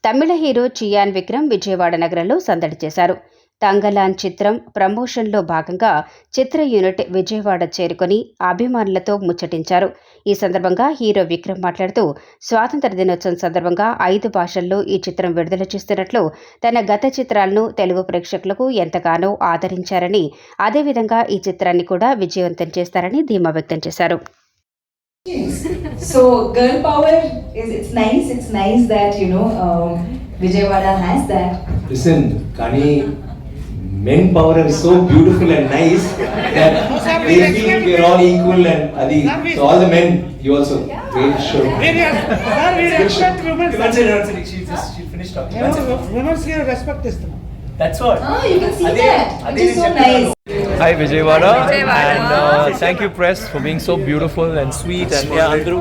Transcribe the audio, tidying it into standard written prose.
తమిళ hero Chiyaan Vikram Vijayawada నగరంలో సందడి చేశారు. తంగలాన్ చిత్రం ప్రమోషన్లో భాగంగా చిత్ర యూనిట్ విజయవాడ చేరుకుని అభిమానులతో ముచ్చటించారు. ఈ సందర్భంగా హీరో విక్రమ్ మాట్లాడుతూ, స్వాతంత్ర దినోత్సవం సందర్భంగా 5 భాషల్లో ఈ చిత్రం విడుదల చేస్తున్నట్లు, తన గత చిత్రాలను తెలుగు ప్రేక్షకులకు ఎంతగానో ఆదరించారని, అదేవిధంగా ఈ చిత్రాన్ని కూడా విజయవంతం చేస్తారని ధీమా వ్యక్తం చేశారు. So girl power it's nice that Vijayawada has that. Listen, Kani, men power is so beautiful and nice that they feel we're all equal and adi. So all the men, you also. We should. We respect women's. She finished talking. Women's respect this. That's what. You can see that. Which is so nice. Hi Vijayawada, and thank you press for being so beautiful and sweet and Andrew.